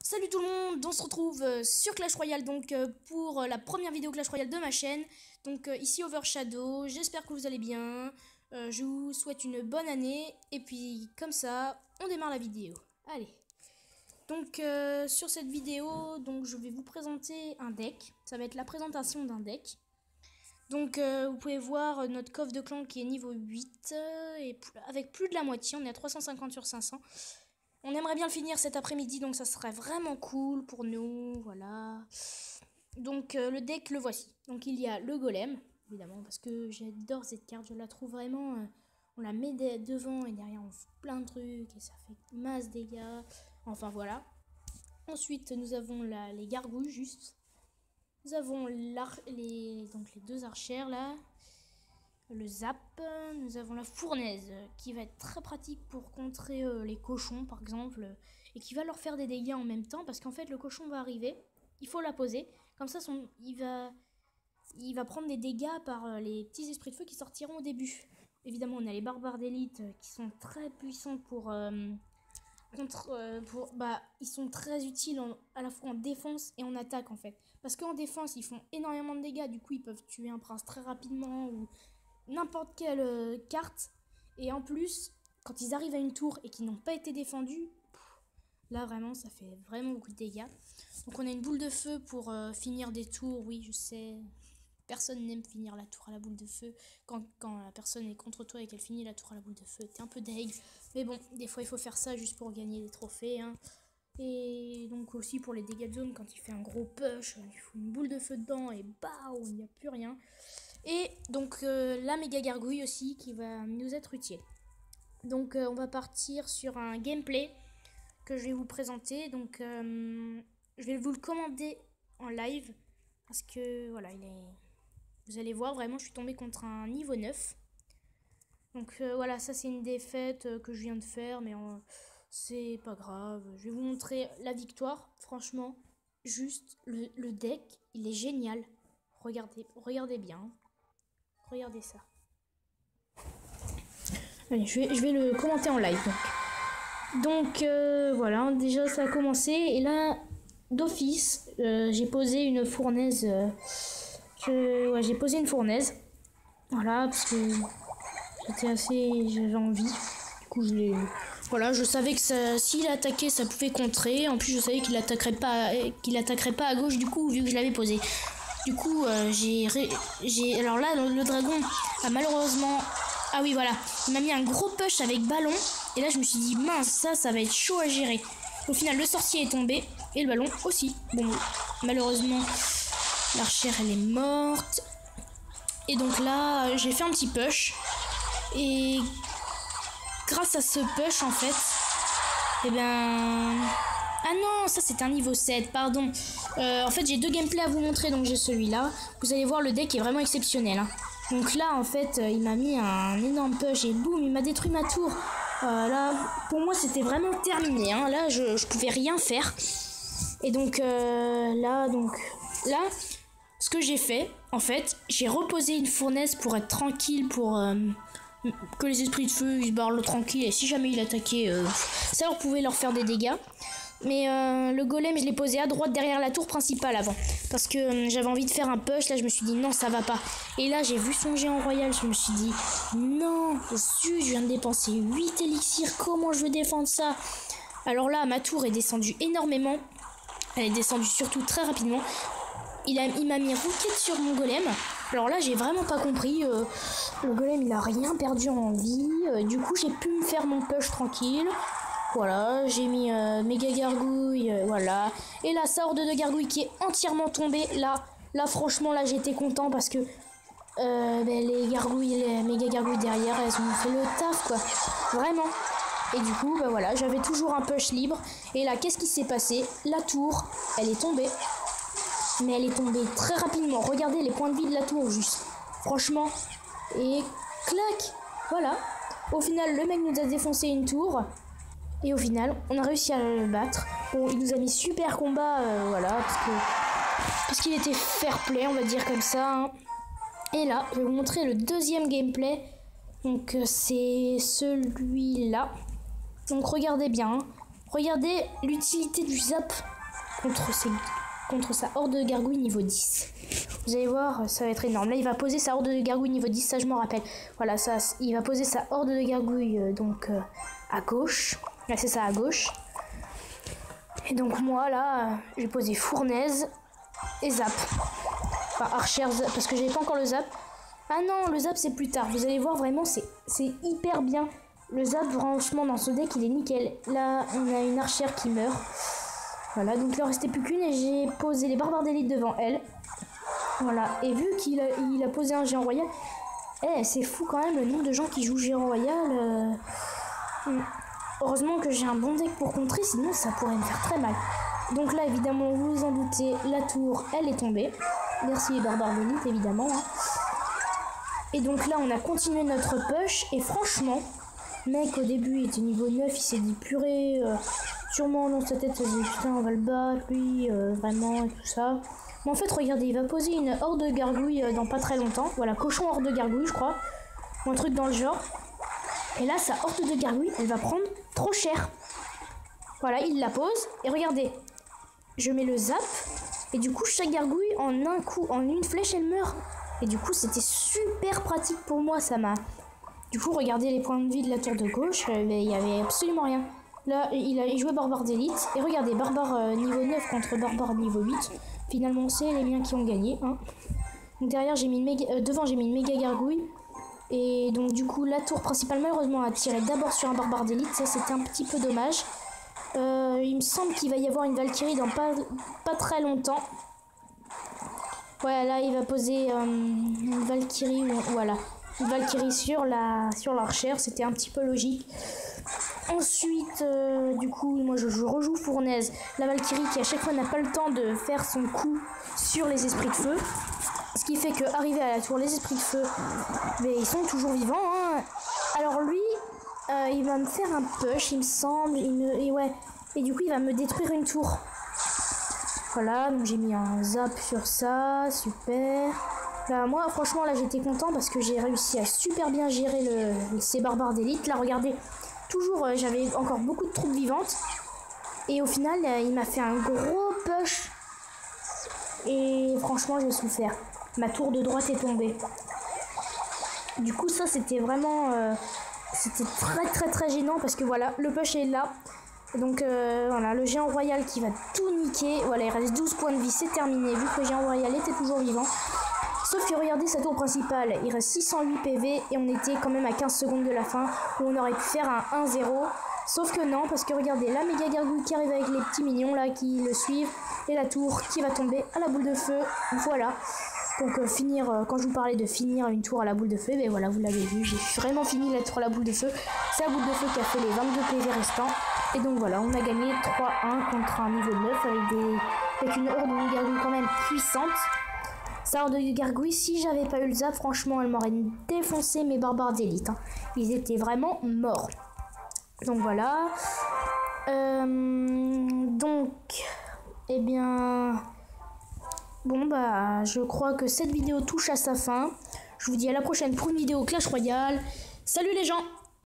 Salut tout le monde, on se retrouve sur Clash Royale donc pour la première vidéo Clash Royale de ma chaîne. Donc ici Overshadow, j'espère que vous allez bien. Je vous souhaite une bonne année et puis comme ça, on démarre la vidéo. Allez. Donc sur cette vidéo, donc je vais vous présenter un deck. Ça va être la présentation d'un deck. Donc vous pouvez voir notre coffre de clan qui est niveau 8 et avec plus de la moitié, on est à 350 sur 500. On aimerait bien le finir cet après-midi, donc ça serait vraiment cool pour nous, voilà. Donc le deck, le voici. Donc il y a le golem, évidemment, parce que j'adore cette carte, je la trouve vraiment... on la met devant et derrière on fait plein de trucs et ça fait masse dégâts. Enfin voilà. Ensuite nous avons les gargouilles juste. Nous avons les deux archères là. Le zap, nous avons la fournaise qui va être très pratique pour contrer les cochons par exemple et qui va leur faire des dégâts en même temps parce qu'en fait le cochon va arriver, il faut la poser, comme ça il va prendre des dégâts par les petits esprits de feu qui sortiront au début. Évidemment on a les barbares d'élite qui sont très puissants ils sont très utiles à la fois en défense et en attaque en fait. Parce qu'en défense ils font énormément de dégâts, du coup ils peuvent tuer un prince très rapidement ou n'importe quelle carte. Et en plus, quand ils arrivent à une tour et qu'ils n'ont pas été défendus, là vraiment ça fait vraiment beaucoup de dégâts. Donc on a une boule de feu pour finir des tours, oui je sais. Personne n'aime finir la tour à la boule de feu. Quand la personne est contre toi et qu'elle finit la tour à la boule de feu, t'es un peu deg. Mais bon, des fois il faut faire ça juste pour gagner des trophées. Hein. Et donc aussi pour les dégâts de zone, quand il fait un gros push, il faut une boule de feu dedans et bah, il n'y a plus rien. Et donc la méga gargouille aussi qui va nous être utile. Donc on va partir sur un gameplay que je vais vous présenter. Donc je vais vous le commander en live parce que voilà, vous allez voir vraiment je suis tombée contre un niveau 9. Donc voilà, ça c'est une défaite que je viens de faire mais c'est pas grave. Je vais vous montrer la victoire. Franchement, juste le deck, il est génial. Regardez bien. Regardez ça. Allez, je vais le commenter en live. Donc voilà, déjà ça a commencé. Et là, d'office, j'ai posé une fournaise. J'ai posé une fournaise. Voilà, parce que j'avais envie. Du coup, voilà, je savais que s'il attaquait, ça pouvait contrer. En plus, je savais qu'il attaquerait pas à gauche. Du coup, vu que je l'avais posé. Du coup, alors là, le dragon a malheureusement... Ah oui, voilà. Il m'a mis un gros push avec ballon. Et là, je me suis dit, mince, ça va être chaud à gérer. Au final, le sorcier est tombé. Et le ballon aussi. Bon, malheureusement, l'archère, elle est morte. Et donc là, j'ai fait un petit push. Et grâce à ce push, en fait, eh ben... Ah non, ça c'est un niveau 7, pardon. En fait, j'ai deux gameplays à vous montrer, donc j'ai celui-là. Vous allez voir, le deck est vraiment exceptionnel. Hein. Donc là, en fait, il m'a mis un énorme push et boum, il m'a détruit ma tour. Là, pour moi, c'était vraiment terminé. Hein. Là, je pouvais rien faire. Et donc, là, ce que j'ai fait, en fait, j'ai reposé une fournaise pour être tranquille, pour... que les esprits de feu ils se barrent tranquille et si jamais il attaquait ça pouvait leur faire des dégâts. Mais le golem je l'ai posé à droite derrière la tour principale avant parce que j'avais envie de faire un push. Là je me suis dit non ça va pas. Et là j'ai vu son géant royal, je me suis dit non zut, je viens de dépenser 8 élixirs, comment je vais défendre ça? Alors là ma tour est descendue énormément. Elle est descendue surtout très rapidement. Il m'a mis roquette sur mon golem. Alors là, j'ai vraiment pas compris. Le golem, il a rien perdu en vie. Du coup, j'ai pu me faire mon push tranquille. Voilà, j'ai mis méga gargouille. Voilà. Et là, sa horde de gargouille qui est entièrement tombée. Là, franchement, là, j'étais content parce que les gargouilles, les méga gargouilles derrière, elles ont fait le taf, quoi. Vraiment. Et du coup, bah voilà, j'avais toujours un push libre. Et là, qu'est-ce qui s'est passé? La tour, elle est tombée. Mais elle est tombée très rapidement. Regardez les points de vie de la tour juste. Franchement. Et clac. Voilà. Au final, le mec nous a défoncé une tour. Et au final, on a réussi à le battre. Bon, il nous a mis super combat. Voilà. Parce qu'il était fair play, on va dire comme ça. Hein. Et là, je vais vous montrer le deuxième gameplay. Donc, c'est celui-là. Donc, regardez bien. Hein. Regardez l'utilité du zap contre sa horde de gargouilles niveau 10. Vous allez voir, ça va être énorme. Là, il va poser sa horde de gargouilles niveau 10, ça je m'en rappelle. Voilà, ça, il va poser sa horde de gargouilles à gauche. Là, c'est ça, à gauche. Et donc moi, là, j'ai posé fournaise et zap. Enfin, archère, parce que j'avais pas encore le zap. Ah non, le zap, c'est plus tard. Vous allez voir, vraiment, c'est hyper bien. Le zap, franchement, dans ce deck, il est nickel. Là, on a une archère qui meurt. Voilà, donc il en restait plus qu'une et j'ai posé les barbares d'élite devant elle. Voilà, et vu qu'il a posé un géant royal, c'est fou quand même le nombre de gens qui jouent géant royal. Heureusement que j'ai un bon deck pour contrer, sinon ça pourrait me faire très mal. Donc là, évidemment, vous vous en doutez, la tour, elle est tombée. Merci les barbares d'élite, évidemment. Hein. Et donc là, on a continué notre push, et franchement, mec, au début, il était niveau 9, il s'est dit purée, sûrement dans sa tête, ça se dit putain, on va le battre, lui, vraiment, et tout ça. Mais en fait, regardez, il va poser une horde de gargouilles dans pas très longtemps. Voilà, cochon horde de gargouilles, je crois. Ou un truc dans le genre. Et là, sa horde de gargouilles, elle va prendre trop cher. Voilà, il la pose. Et regardez, je mets le zap. Et du coup, chaque gargouille, en un coup, en une flèche, elle meurt. Et du coup, c'était super pratique pour moi, ça m'a... Du coup, regardez les points de vie de la tour de gauche, il y avait absolument rien. Là, il jouait barbare d'élite. Et regardez, barbare niveau 9 contre barbare niveau 8. Finalement, c'est les miens qui ont gagné. Hein. Donc derrière, j'ai mis une méga... devant, j'ai mis une méga gargouille. Et donc du coup, la tour principale, malheureusement, a tiré d'abord sur un barbare d'élite. Ça, c'était un petit peu dommage. Il me semble qu'il va y avoir une Valkyrie dans pas très longtemps. Ouais, là, il va poser une Valkyrie. Voilà. Une Valkyrie sur l'archère. C'était un petit peu logique. Ensuite, du coup, moi, je rejoue fournaise. La Valkyrie qui, à chaque fois, n'a pas le temps de faire son coup sur les esprits de feu. Ce qui fait qu'arrivé à la tour, les esprits de feu, mais ils sont toujours vivants. Hein. Alors lui, il va me faire un push, il me semble. Et du coup, il va me détruire une tour. Voilà, donc j'ai mis un zap sur ça, super. Là, moi, franchement, là, j'étais content parce que j'ai réussi à super bien gérer ces barbares d'élite. Là, regardez, toujours, j'avais encore beaucoup de troupes vivantes. Et au final, il m'a fait un gros push. Et franchement, j'ai souffert. Ma tour de droite est tombée. Du coup, ça, c'était vraiment... c'était très gênant parce que voilà, le push est là. Donc voilà, le géant royal qui va tout niquer. Voilà, il reste 12 points de vie, c'est terminé. Vu que le géant royal était toujours vivant. Sauf que regardez sa tour principale, il reste 608 PV et on était quand même à 15 secondes de la fin où on aurait pu faire un 1-0. Sauf que non, parce que regardez, la méga gargouille qui arrive avec les petits mignons là qui le suivent et la tour qui va tomber à la boule de feu. Voilà. Donc quand je vous parlais de finir une tour à la boule de feu, ben voilà, vous l'avez vu, j'ai vraiment fini la tour à la boule de feu. C'est la boule de feu qui a fait les 22 PV restants. Et donc voilà, on a gagné 3-1 contre un niveau 9 avec une horde de gargouilles quand même puissante. Sa horde de gargouilles, si j'avais pas eu le zap, franchement, elle m'aurait défoncé mes barbares d'élite. Hein. Ils étaient vraiment morts. Donc voilà. Donc, eh bien... Bon bah, je crois que cette vidéo touche à sa fin. Je vous dis à la prochaine pour une vidéo Clash Royale. Salut les gens!